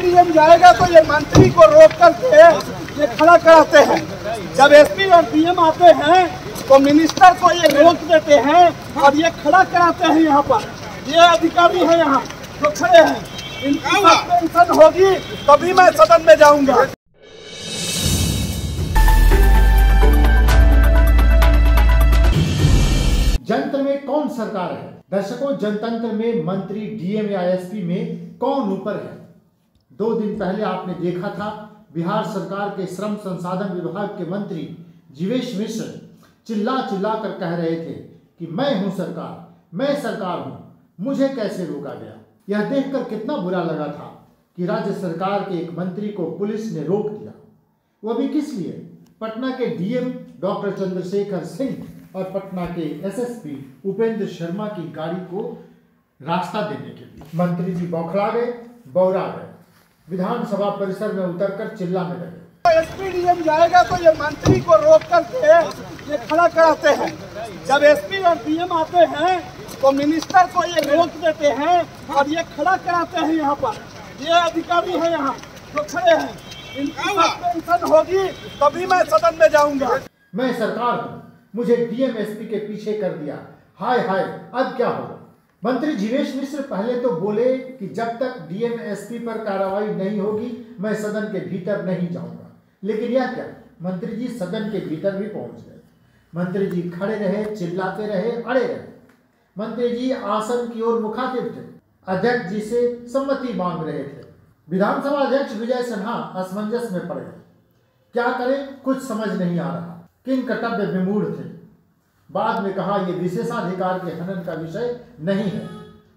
DM जाएगा तो ये मंत्री को रोक करके ये खड़ा कराते हैं। जब एसपी और डीएम आते हैं तो मिनिस्टर को ये रोक देते हैं और ये खड़ा कराते हैं। यहाँ पर ये अधिकारी है यहाँ जो खड़े हैं, इनकी सस्पेंशन होगी तभी मैं सदन में जाऊंगा। जनतंत्र में कौन सरकार है? दर्शकों, जनतंत्र में मंत्री डीएम या एसपी में कौन ऊपर है? 2 दिन पहले आपने देखा था बिहार सरकार के श्रम संसाधन विभाग के मंत्री जीवेश मिश्र चिल्ला कर कह रहे थे कि मैं हूं सरकार, मैं सरकार हूं, मुझे कैसे रोका गया। यह देखकर कितना बुरा लगा था कि राज्य सरकार के एक मंत्री को पुलिस ने रोक दिया, वह भी किस लिए? पटना के डीएम डॉक्टर चंद्रशेखर सिंह और पटना के एसएसपी उपेंद्र शर्मा की गाड़ी को रास्ता देने के लिए। मंत्री जी बौखला गए, बौरा गए, विधानसभा परिसर में उतरकर चिल्लाने लगे। एसपी डीएम जाएगा तो ये मंत्री को रोक करके ये खड़ा कराते हैं। जब एसपी और डीएम आते हैं तो मिनिस्टर को ये रोक देते हैं और ये खड़ा कराते हैं। यहाँ पर ये अधिकारी है यहाँ जो खड़े हैं, इनकी सस्पेंशन होगी तभी मैं सदन में जाऊंगा। मैं सरकार हूँ, मुझे डीएम एसपी के पीछे कर दिया, हाय हाय अब क्या होगा। मंत्री जीवेश मिश्र पहले तो बोले कि जब तक डीएम एसपी पर कार्रवाई नहीं होगी मैं सदन के भीतर नहीं जाऊंगा, लेकिन यह क्या, मंत्री जी सदन के भीतर भी पहुंच गए। मंत्री जी खड़े रहे, चिल्लाते रहे, अड़े रहे। मंत्री जी आसन की ओर मुखातिब थे, अध्यक्ष जी से सम्मति मांग रहे थे। विधानसभा अध्यक्ष विजय सिन्हा असमंजस में पड़ गए, क्या करें कुछ समझ नहीं आ रहा, किन कर्तव्य विमूढ़ थे। बाद में कहा यह विशेषाधिकार के हनन का विषय नहीं है।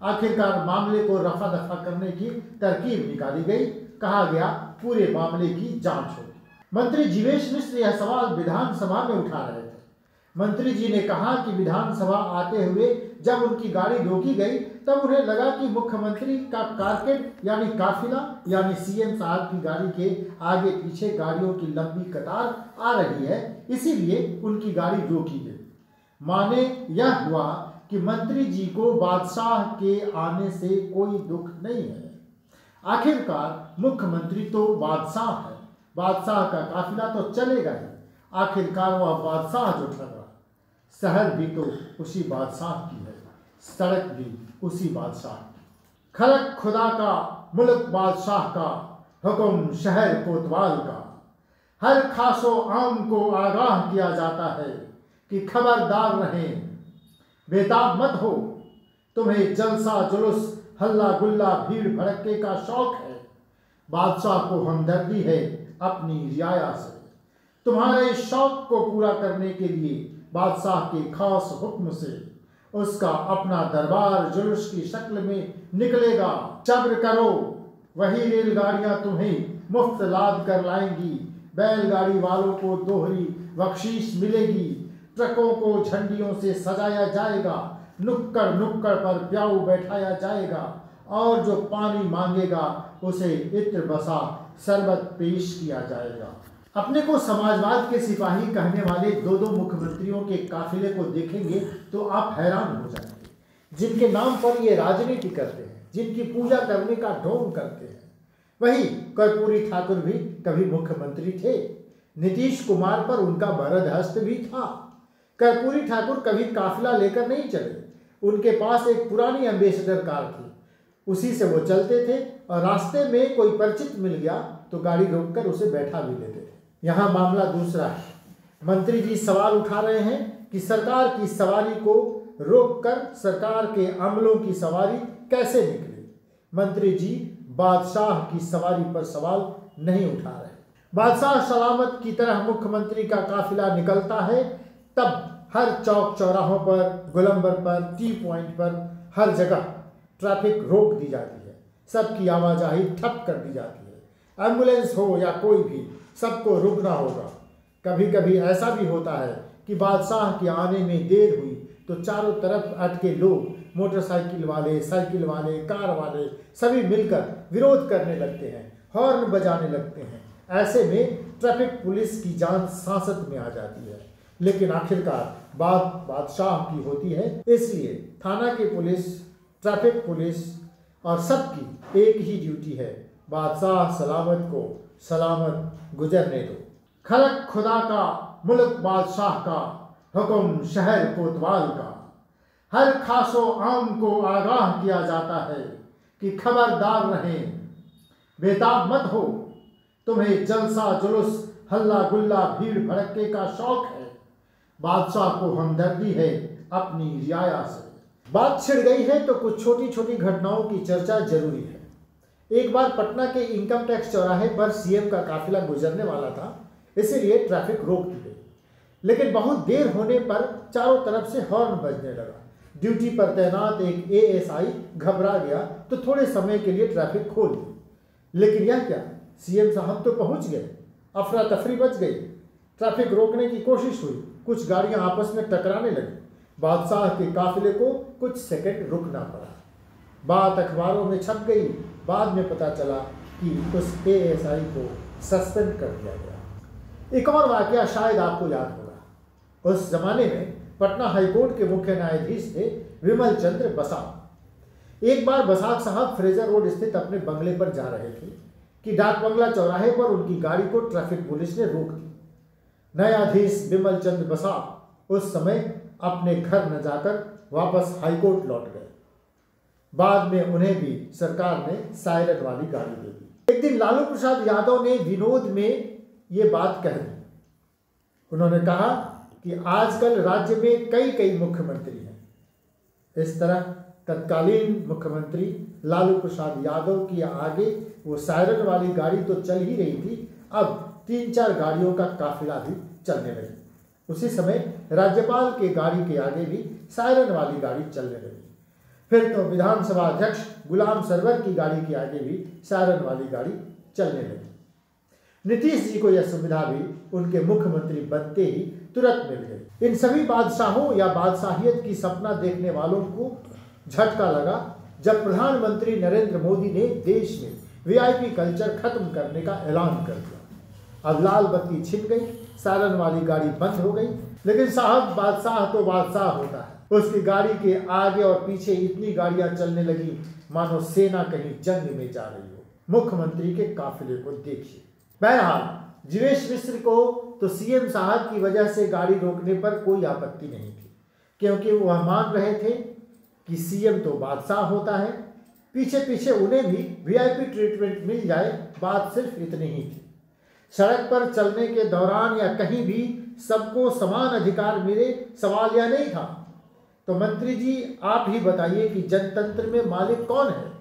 आखिरकार मामले को रफा दफा करने की तरकीब निकाली गई, कहा गया पूरे मामले की जांच होगी। मंत्री जीवेश मिश्र यह सवाल विधानसभा में उठा रहे थे। मंत्री जी ने कहा कि विधानसभा आते हुए जब उनकी गाड़ी रोकी गई तब उन्हें लगा कि मुख्यमंत्री का कारकेड यानी काफिला यानी सीएम साहब की गाड़ी के आगे पीछे गाड़ियों की लंबी कतार आ रही है, इसीलिए उनकी गाड़ी रोकी गई। माने यह हुआ कि मंत्री जी को बादशाह के आने से कोई दुख नहीं है। आखिरकार मुख्यमंत्री तो बादशाह है, बादशाह का काफिला तो चलेगा ही। आखिरकार वह बादशाह जो ठहरा, शहर भी तो उसी बादशाह की है, सड़क भी उसी बादशाह की। खलक खुदा का, मुल्क बादशाह का, हुक्म शहर कोतवाल का। हर खासो आम को आगाह किया जाता है कि खबरदार रहें, बेताब मत हो। तुम्हें जलसा जुलूस हल्ला गुल्ला भीड़ भड़के का शौक है, बादशाह को हमदर्दी है अपनी रियाया से। तुम्हारे शौक को पूरा करने के लिए बादशाह के खास हुक्म से उसका अपना दरबार जुलूस की शक्ल में निकलेगा। सब्र करो, वही रेलगाड़ियां तुम्हें मुफ्त लाद कर लाएंगी। बैलगाड़ी वालों को दोहरी बख्शीश मिलेगी। ट्रकों को झंडियों से सजाया जाएगा, नुक्कड़ नुक्कड़ पर प्याऊ बैठाया जाएगा और जो पानी मांगेगा उसे इत्र बसा शरबत पेश किया जाएगा। अपने को समाजवाद के सिपाही कहने वाले 2 मुख्यमंत्रियों के काफिले को देखेंगे तो आप हैरान हो जाएंगे, जिनके नाम पर ये राजनीति करते हैं, जिनकी पूजा करने का ढोंग करते हैं। वही कर्पूरी ठाकुर भी कभी मुख्यमंत्री थे, नीतीश कुमार पर उनका बरदहस्त भी था। कर्पूरी ठाकुर कभी काफिला लेकर नहीं चले, उनके पास एक पुरानी एम्बेसडर कार थी, उसी से वो चलते थे और रास्ते में कोई परिचित मिल गया तो गाड़ी रोककर उसे बैठा भी लेते थे। यहाँ मामला दूसरा है। मंत्री जी सवाल उठा रहे हैं कि सरकार की सवारी को रोककर सरकार के अमलों की सवारी कैसे निकले। मंत्री जी बादशाह की सवारी पर सवाल नहीं उठा रहे। बादशाह सलामत की तरह मुख्यमंत्री का काफिला निकलता है तब हर चौक चौराहों पर, गोलंबर पर, टी पॉइंट पर, हर जगह ट्रैफिक रोक दी जाती है, सबकी आवाजाही ठप कर दी जाती है। एम्बुलेंस हो या कोई भी, सबको रुकना होगा। कभी कभी ऐसा भी होता है कि बादशाह के आने में देर हुई तो चारों तरफ अटके लोग, मोटरसाइकिल वाले, साइकिल वाले, कार वाले सभी मिलकर विरोध करने लगते हैं, हॉर्न बजाने लगते हैं। ऐसे में ट्रैफिक पुलिस की जान सांसत में आ जाती है। लेकिन आखिरकार बात बादशाह की होती है, इसलिए थाना की पुलिस, ट्रैफिक पुलिस और सबकी एक ही ड्यूटी है, बादशाह सलामत को सलामत गुजरने दो। खलक खुदा का, मुल्क बादशाह का, हुक्म शहर कोतवाल का। हर खासो आम को आगाह किया जाता है कि खबरदार रहें, बेताब मत हो। तुम्हें जलसा जुलूस हल्ला गुल्ला भीड़ भड़के का शौक है। बादशाह को हमदर्दी है अपनी रियाया से। बात छिड़ गई है तो कुछ छोटी छोटी घटनाओं की चर्चा जरूरी है। एक बार पटना के इनकम टैक्स चौराहे पर सीएम का काफिला गुजरने वाला था, इसीलिए ट्रैफिक रोक दी गई। लेकिन बहुत देर होने पर चारों तरफ से हॉर्न बजने लगा। ड्यूटी पर तैनात एक एएसआई घबरा गया तो थोड़े समय के लिए ट्रैफिक खोल दी। लेकिन यह क्या, सीएम साहब तो पहुंच गए। अफरा तफरी बच गई। ट्रैफिक रोकने की कोशिश हुई, कुछ गाड़ियां आपस में टकराने लगी। बादशाह के काफिले को कुछ सेकंड रुकना पड़ा। बात अखबारों में छप गई। बाद में पता चला कि उस एएसआई को सस्पेंड कर दिया गया। एक और वाकया शायद आपको याद होगा। उस जमाने में पटना हाईकोर्ट के मुख्य न्यायाधीश थे विमल चंद्र बसाक। एक बार बसाक साहब फ्रेजर रोड स्थित अपने बंगले पर जा रहे थे कि डाक बंगला चौराहे पर उनकी गाड़ी को ट्रैफिक पुलिस ने रोक दी। न्यायाधीश विमल चंद्र बसाक उस समय अपने घर न जाकर वापस हाईकोर्ट लौट गए। बाद में उन्हें भी सरकार ने सायरन वाली गाड़ी दे दी। एक दिन लालू प्रसाद यादव ने विनोद में ये बात कह दी। उन्होंने कहा कि आजकल राज्य में कई मुख्यमंत्री हैं। इस तरह तत्कालीन मुख्यमंत्री लालू प्रसाद यादव की आगे वो सायरन वाली गाड़ी तो चल ही रही थी, अब 3-4 गाड़ियों का काफिला भी चलने लगी। उसी समय राज्यपाल के गाड़ी के आगे भी सायरन वाली गाड़ी चलने लगी। फिर तो विधानसभा अध्यक्ष गुलाम सरवर की गाड़ी के आगे भी सायरन वाली गाड़ी चलने लगी। नीतीश जी को यह सुविधा भी उनके मुख्यमंत्री बनते ही तुरंत मिल गई। इन सभी बादशाहों या बादशाहियत की सपना देखने वालों को झटका लगा जब प्रधानमंत्री नरेंद्र मोदी ने देश में वीआईपी कल्चर खत्म करने का ऐलान कर दिया। अब लाल बत्ती छिप गई, सायरन वाली गाड़ी बंद हो गई। लेकिन साहब, बादशाह तो बादशाह होता है। उसकी गाड़ी के आगे और पीछे इतनी गाड़ियां चलने लगी मानो सेना कहीं जंग में जा रही हो। मुख्यमंत्री के काफिले को देखिए। बहरहाल जीवेश मिश्र को तो सीएम साहब की वजह से गाड़ी रोकने पर कोई आपत्ति नहीं थी, क्योंकि वह मान रहे थे कि सीएम तो बादशाह होता है। पीछे पीछे उन्हें भी वीआईपी ट्रीटमेंट मिल जाए, बात सिर्फ इतनी ही थी। सड़क पर चलने के दौरान या कहीं भी सबको समान अधिकार मिले, सवाल यह नहीं था। तो मंत्री जी, आप ही बताइए कि जनतंत्र में मालिक कौन है,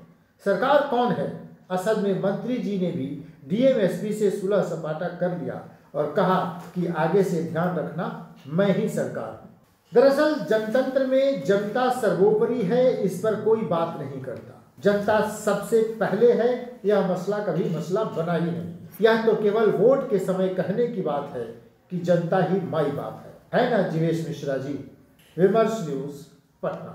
सरकार कौन है? असल में मंत्री जी ने भी डीएम एसपी से सुलह सपाटा कर लिया और कहा कि आगे से ध्यान रखना, मैं ही सरकार हूं। दरअसल जनतंत्र में जनता सर्वोपरि है, इस पर कोई बात नहीं करता। जनता सबसे पहले है, यह मसला कभी मसला बना ही नहीं। यह तो केवल वोट के समय कहने की बात है कि जनता ही माई बाप है ना जीवेश मिश्रा जी? विमर्श न्यूज, पटना।